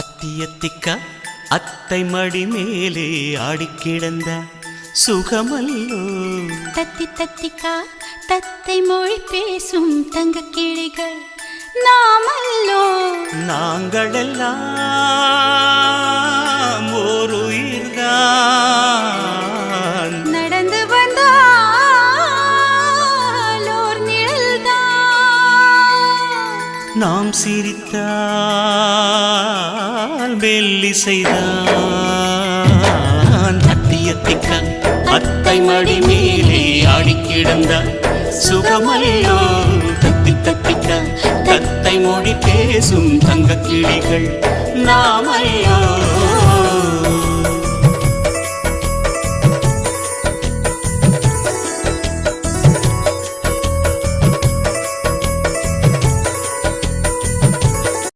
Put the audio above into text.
அத்தியத்திக்கா அத்தை மடி மேலே ஆடிக்கிடந்த சுகமல்லோ. தத்தி தத்திக்கா தத்தை மொழி பேசும் தங்க கிளிகள் நாமல்லோ. நாங்களெல்லாம் ஓர் உயிர்தான், நடந்து வந்தால் ஓர் நிழல்தான். நாம் சிரித்தால் மெல்லிசைதான். அத்தியத்திக்கா அத்தை மடி மேலே ஆடிக்கிடந்த சுகமல்லோ. தத்தி தத்திக்கா தத்தை மொழி பேசும் தங்க கிளிகள் நாமல்லோ.